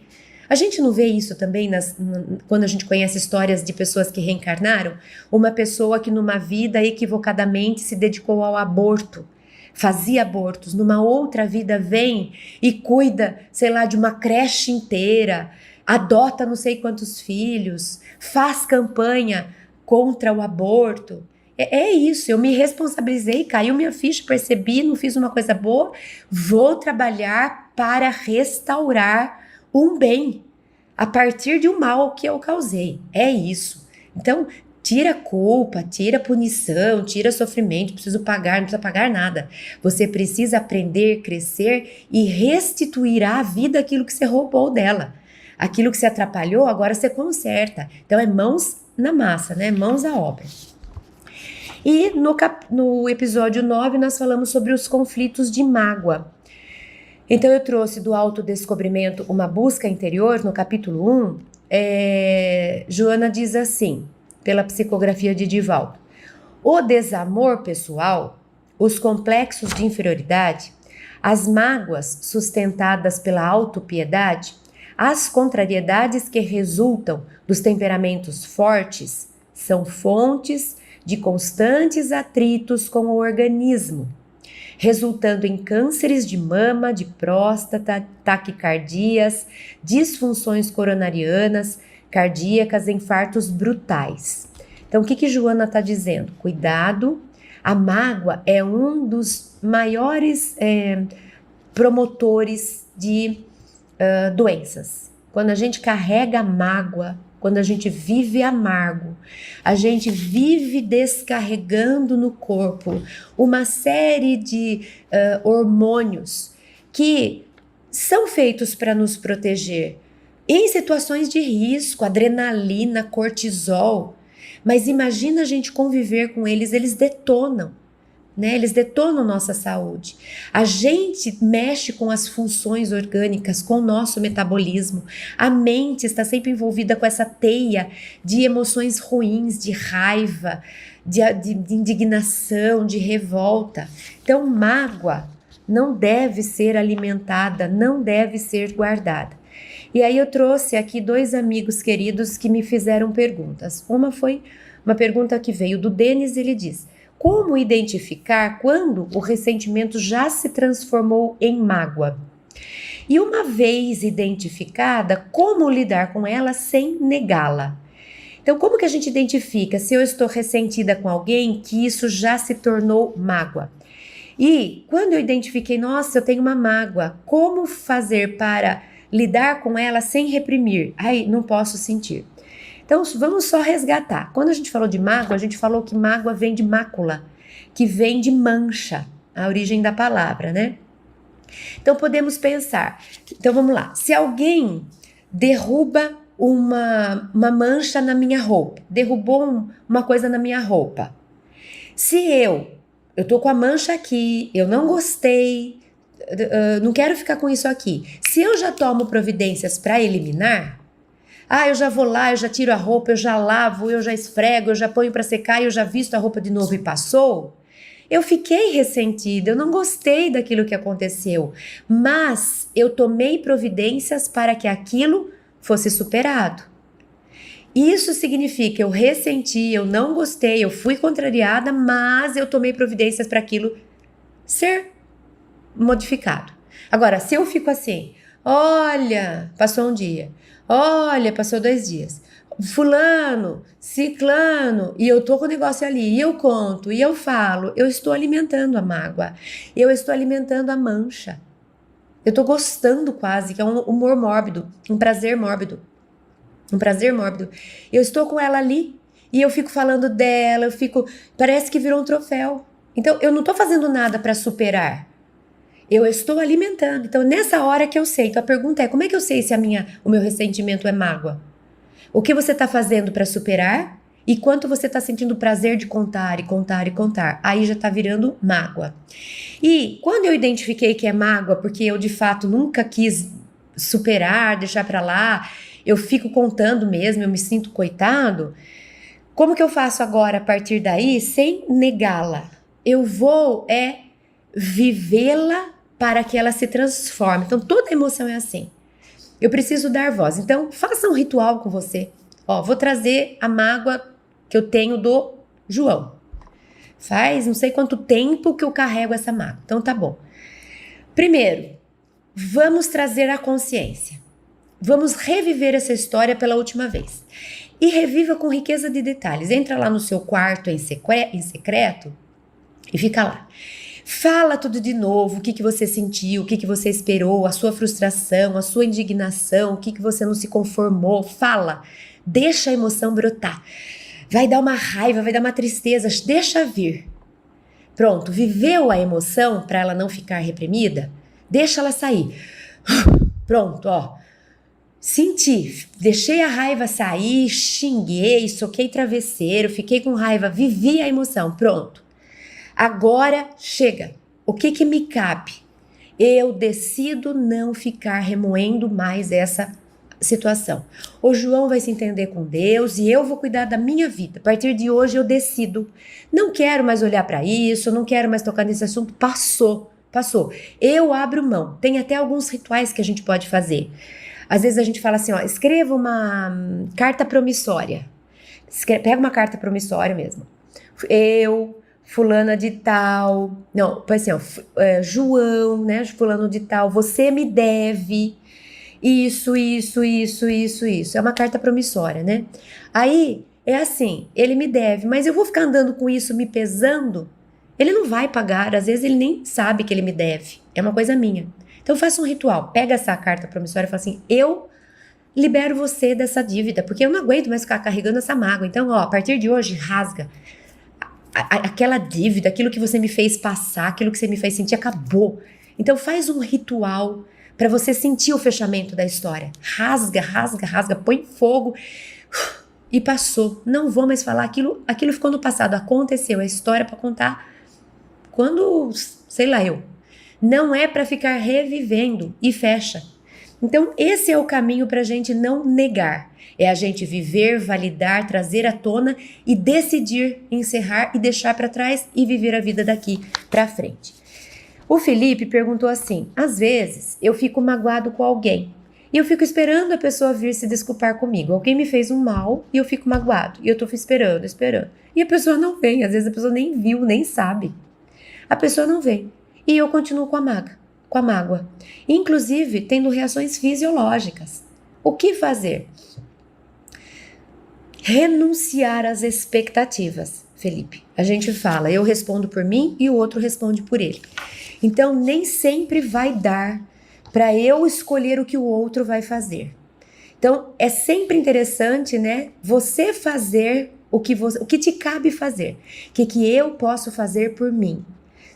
A gente não vê isso também quando a gente conhece histórias de pessoas que reencarnaram? Uma pessoa que numa vida equivocadamente se dedicou ao aborto, fazia abortos, numa outra vida vem e cuida, sei lá, de uma creche inteira, adota não sei quantos filhos, faz campanha contra o aborto. É isso, eu me responsabilizei, caiu minha ficha, percebi, não fiz uma coisa boa, vou trabalhar para restaurar um bem a partir de um mal que eu causei. É isso. Então, tira a culpa, tira a punição, tira sofrimento, preciso pagar, não precisa pagar nada. Você precisa aprender, crescer e restituir à vida aquilo que você roubou dela. Aquilo que você atrapalhou, agora você conserta. Então, é mãos na massa, né? Mãos à obra. E no episódio 9 nós falamos sobre os conflitos de mágoa. Então eu trouxe do autodescobrimento uma busca interior, no capítulo 1, Joana diz assim, pela psicografia de Divaldo: o desamor pessoal, os complexos de inferioridade, as mágoas sustentadas pela autopiedade, as contrariedades que resultam dos temperamentos fortes são fontes de constantes atritos com o organismo, resultando em cânceres de mama, de próstata, taquicardias, disfunções coronarianas, cardíacas, infartos brutais. Então, o que Joana está dizendo? Cuidado, a mágoa é um dos maiores promotores de doenças. Quando a gente carrega a mágoa, quando a gente vive amargo, a gente vive descarregando no corpo uma série de hormônios que são feitos para nos proteger em situações de risco, adrenalina, cortisol. Mas imagina a gente conviver com eles detonam. Né? Eles detonam nossa saúde. A gente mexe com as funções orgânicas, com o nosso metabolismo. A mente está sempre envolvida com essa teia de emoções ruins, de raiva, de indignação, de revolta. Então, mágoa não deve ser alimentada, não deve ser guardada. E aí eu trouxe aqui 2 amigos queridos que me fizeram perguntas. Uma foi uma pergunta que veio do Denis, ele diz: como identificar quando o ressentimento já se transformou em mágoa? E uma vez identificada, como lidar com ela sem negá-la? Então, como que a gente identifica se eu estou ressentida com alguém que isso já se tornou mágoa? E quando eu identifiquei, nossa, eu tenho uma mágoa, como fazer para lidar com ela sem reprimir? Ai, não posso sentir. Então, vamos só resgatar. Quando a gente falou de mágoa, a gente falou que mágoa vem de mácula, que vem de mancha, a origem da palavra, né? Então, podemos pensar. Então, vamos lá. Se alguém derruba uma mancha na minha roupa, derrubou uma coisa na minha roupa. Se eu tô com a mancha aqui, eu não gostei, não quero ficar com isso aqui. Se eu já tomo providências para eliminar, eu já vou lá, eu já tiro a roupa, eu já lavo, eu já esfrego, eu já ponho para secar, eu já visto a roupa de novo e passou. Eu fiquei ressentida, eu não gostei daquilo que aconteceu, mas eu tomei providências para que aquilo fosse superado. Isso significa eu ressenti, eu não gostei, eu fui contrariada, mas eu tomei providências para aquilo ser modificado. Agora, se eu fico assim, olha, passou um dia, olha, passou 2 dias, fulano, ciclano, e eu tô com o negócio ali, e eu conto, e eu falo, eu estou alimentando a mágoa, eu estou alimentando a mancha, eu tô gostando quase, que é um humor mórbido, um prazer mórbido, eu estou com ela ali, e eu fico falando dela, parece que virou um troféu, então eu não tô fazendo nada para superar, eu estou alimentando. Então, nessa hora que eu sei. Então, a pergunta é, como é que eu sei se o meu ressentimento é mágoa? O que você está fazendo para superar e quanto você está sentindo prazer de contar e contar e contar. Aí já está virando mágoa. E quando eu identifiquei que é mágoa, porque eu de fato nunca quis superar, deixar para lá, eu fico contando mesmo, eu me sinto coitado. Como que eu faço agora a partir daí sem negá-la? Eu vou vivê-la para que ela se transforme. Então, toda emoção é assim. Eu preciso dar voz. Então, faça um ritual com você. Ó, vou trazer a mágoa que eu tenho do João. Faz não sei quanto tempo que eu carrego essa mágoa. Então, tá bom. Primeiro, vamos trazer a consciência. Vamos reviver essa história pela última vez. E reviva com riqueza de detalhes. Entra lá no seu quarto em secreto e fica lá. Fala tudo de novo, o que você sentiu, o que você esperou, a sua frustração, a sua indignação, o que você não se conformou. Fala, deixa a emoção brotar. Vai dar uma raiva, vai dar uma tristeza, deixa vir. Pronto, viveu a emoção para ela não ficar reprimida? Deixa ela sair. Pronto, ó. Senti, deixei a raiva sair, xinguei, soquei travesseiro, fiquei com raiva, vivi a emoção, pronto. Agora chega. O que me cabe? Eu decido não ficar remoendo mais essa situação. O João vai se entender com Deus e eu vou cuidar da minha vida. A partir de hoje eu decido. Não quero mais olhar para isso, não quero mais tocar nesse assunto. Passou. Eu abro mão. Tem até alguns rituais que a gente pode fazer. Às vezes a gente fala assim, ó, escreva uma carta promissória. Pega uma carta promissória mesmo. Fulana de tal, não, assim, ó, João, né, fulano de tal, você me deve isso. É uma carta promissória, né? Aí, é assim, ele me deve, mas eu vou ficar andando com isso me pesando? Ele não vai pagar, às vezes ele nem sabe que ele me deve, é uma coisa minha. Então faça um ritual, pega essa carta promissória e fala assim, eu libero você dessa dívida, porque eu não aguento mais ficar carregando essa mágoa. Então, ó, a partir de hoje, rasga. Aquela dívida, aquilo que você me fez passar, aquilo que você me fez sentir, acabou. Então faz um ritual para você sentir o fechamento da história. Rasga, põe fogo e passou. Não vou mais falar aquilo ficou no passado, aconteceu, é história para contar quando, sei lá eu. Não é para ficar revivendo e fecha. Então esse é o caminho para a gente não negar. É a gente viver, validar, trazer à tona e decidir encerrar e deixar para trás e viver a vida daqui para frente. O Felipe perguntou assim, às vezes eu fico magoado com alguém e eu fico esperando a pessoa vir se desculpar comigo. Alguém me fez um mal e eu fico magoado e eu tô esperando. E a pessoa não vem, às vezes a pessoa nem viu, nem sabe. A pessoa não vem e eu continuo com a mágoa. Inclusive tendo reações fisiológicas. O que fazer? Renunciar às expectativas, Felipe. A gente fala, eu respondo por mim e o outro responde por ele. Então, nem sempre vai dar para eu escolher o que o outro vai fazer. Então, é sempre interessante, né? Você fazer o que te cabe fazer. O que eu posso fazer por mim?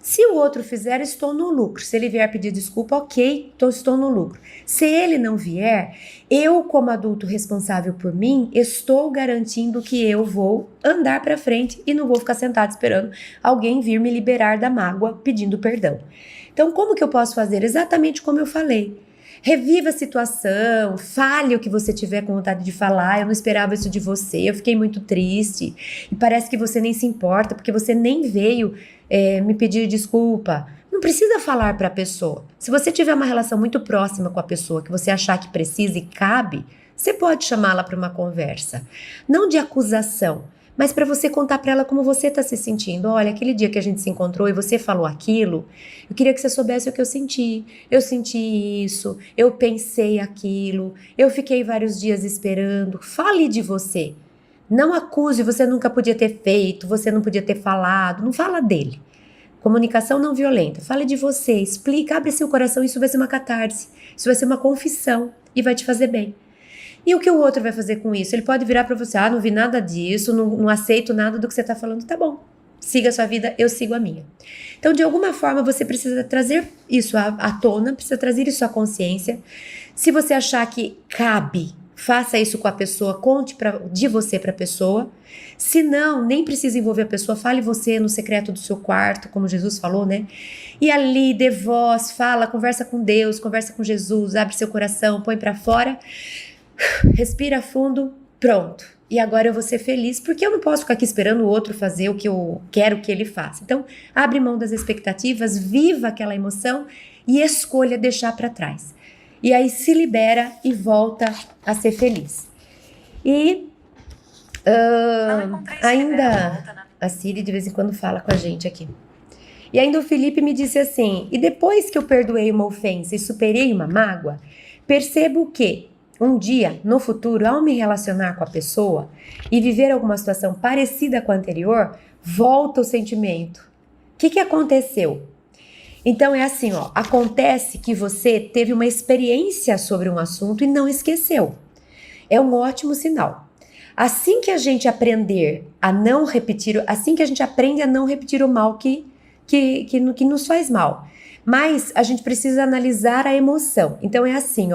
Se o outro fizer, estou no lucro. Se ele vier pedir desculpa, ok, então estou no lucro. Se ele não vier, eu, como adulto responsável por mim, estou garantindo que eu vou andar para frente e não vou ficar sentado esperando alguém vir me liberar da mágoa pedindo perdão. Então, como que eu posso fazer? Exatamente como eu falei. Reviva a situação, fale o que você tiver com vontade de falar. Eu não esperava isso de você, eu fiquei muito triste. E parece que você nem se importa, porque você nem veio me pedir desculpa. Não precisa falar para a pessoa. Se você tiver uma relação muito próxima com a pessoa, que você achar que precisa e cabe, você pode chamá-la para uma conversa. Não de acusação, mas para você contar para ela como você está se sentindo. Olha, aquele dia que a gente se encontrou e você falou aquilo, eu queria que você soubesse o que eu senti. Eu senti isso, eu pensei aquilo, eu fiquei vários dias esperando. Fale de você. Não acuse, você nunca podia ter feito, você não podia ter falado. Não fala dele. Comunicação não violenta. Fale de você, explica, abre seu coração. Isso vai ser uma catarse, isso vai ser uma confissão e vai te fazer bem. E o que o outro vai fazer com isso? Ele pode virar para você, não vi nada disso, não aceito nada do que você está falando. Tá bom, siga a sua vida, eu sigo a minha. Então, de alguma forma, você precisa trazer isso à tona, precisa trazer isso à consciência. Se você achar que cabe, faça isso com a pessoa, conte de você para a pessoa. Se não, nem precisa envolver a pessoa, fale você no secreto do seu quarto, como Jesus falou, né? E ali, dê voz, fala, conversa com Deus, conversa com Jesus, abre seu coração, põe para fora. Respira fundo, pronto. E agora eu vou ser feliz, porque eu não posso ficar aqui esperando o outro fazer o que eu quero que ele faça. Então, abre mão das expectativas, viva aquela emoção e escolha deixar para trás. E aí se libera e volta a ser feliz. E ainda a Siri de vez em quando fala com a gente aqui. E ainda o Felipe me disse assim, e depois que eu perdoei uma ofensa e superei uma mágoa, percebo que um dia, no futuro, ao me relacionar com a pessoa e viver alguma situação parecida com a anterior, volta o sentimento. O que aconteceu? Então é assim, acontece que você teve uma experiência sobre um assunto e não esqueceu. É um ótimo sinal. Assim que a gente aprender a não repetir, assim que a gente aprende a não repetir o mal que nos faz mal. Mas a gente precisa analisar a emoção. Então é assim,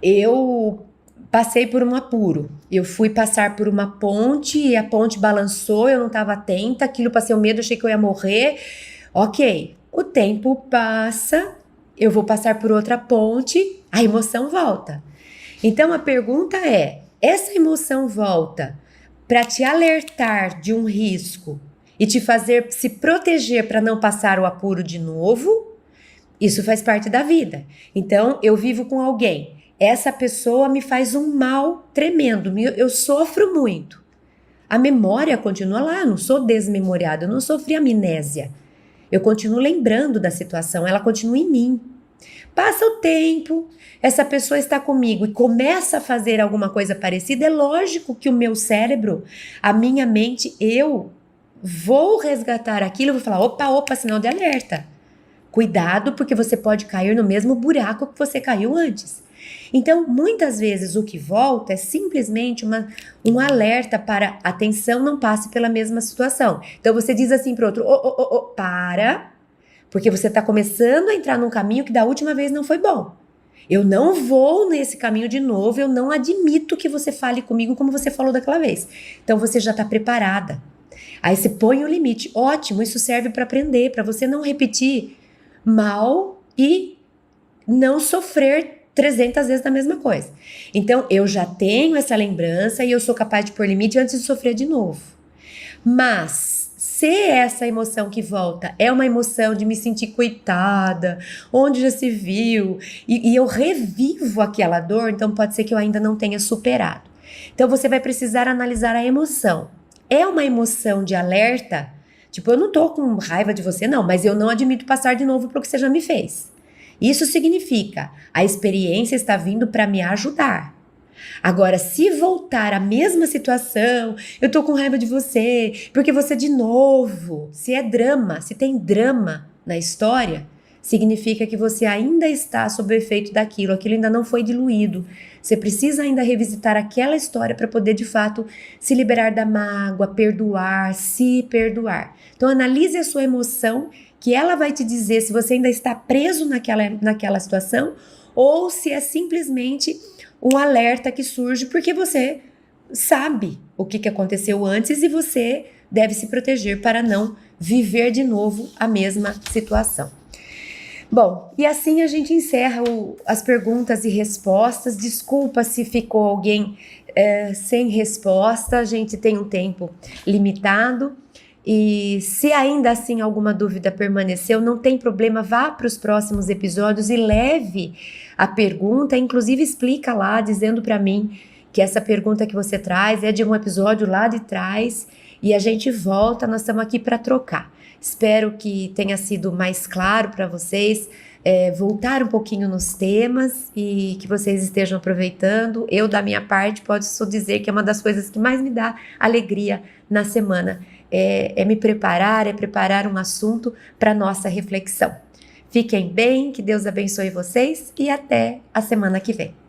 eu passei por um apuro, eu fui passar por uma ponte e a ponte balançou, eu não estava atenta, aquilo passei o medo, achei que eu ia morrer. Ok, o tempo passa, eu vou passar por outra ponte, a emoção volta. Então a pergunta é, essa emoção volta para te alertar de um risco e te fazer se proteger para não passar o apuro de novo? Isso faz parte da vida. Então eu vivo com alguém. Essa pessoa me faz um mal tremendo, eu sofro muito. A memória continua lá, eu não sou desmemoriada, eu não sofri amnésia. Eu continuo lembrando da situação, ela continua em mim. Passa o tempo, essa pessoa está comigo e começa a fazer alguma coisa parecida, é lógico que o meu cérebro, a minha mente, eu vou resgatar aquilo, vou falar, opa, sinal de alerta. Cuidado, porque você pode cair no mesmo buraco que você caiu antes. Então, muitas vezes o que volta é simplesmente um alerta para atenção, não passe pela mesma situação. Então, você diz assim para o outro, para, porque você está começando a entrar num caminho que da última vez não foi bom. Eu não vou nesse caminho de novo, eu não admito que você fale comigo como você falou daquela vez. Então, você já está preparada. Aí você põe o limite. Ótimo, isso serve para aprender, para você não repetir mal e não sofrer 300 vezes da mesma coisa. Então, eu já tenho essa lembrança e eu sou capaz de pôr limite antes de sofrer de novo. Mas, se essa emoção que volta é uma emoção de me sentir coitada, onde já se viu, e eu revivo aquela dor, então pode ser que eu ainda não tenha superado. Então, você vai precisar analisar a emoção. É uma emoção de alerta? Tipo, eu não tô com raiva de você, não, mas eu não admito passar de novo pro que você já me fez. Isso significa, a experiência está vindo para me ajudar. Agora, se voltar à mesma situação, eu tô com raiva de você, porque você de novo, se é drama, se tem drama na história, significa que você ainda está sob o efeito daquilo, aquilo ainda não foi diluído. Você precisa ainda revisitar aquela história para poder, de fato, se liberar da mágoa, perdoar, se perdoar. Então, analise a sua emoção, que ela vai te dizer se você ainda está preso naquela situação ou se é simplesmente um alerta que surge porque você sabe o que aconteceu antes e você deve se proteger para não viver de novo a mesma situação. Bom, e assim a gente encerra as perguntas e respostas. Desculpa se ficou alguém sem resposta, a gente tem um tempo limitado. E se ainda assim alguma dúvida permaneceu, não tem problema, vá para os próximos episódios e leve a pergunta, inclusive explica lá, dizendo para mim que essa pergunta que você traz é de um episódio lá de trás e a gente volta, nós estamos aqui para trocar. Espero que tenha sido mais claro para vocês, voltar um pouquinho nos temas e que vocês estejam aproveitando. Eu, da minha parte, posso dizer que é uma das coisas que mais me dá alegria na semana. É me preparar, é preparar um assunto para nossa reflexão. Fiquem bem, que Deus abençoe vocês e até a semana que vem.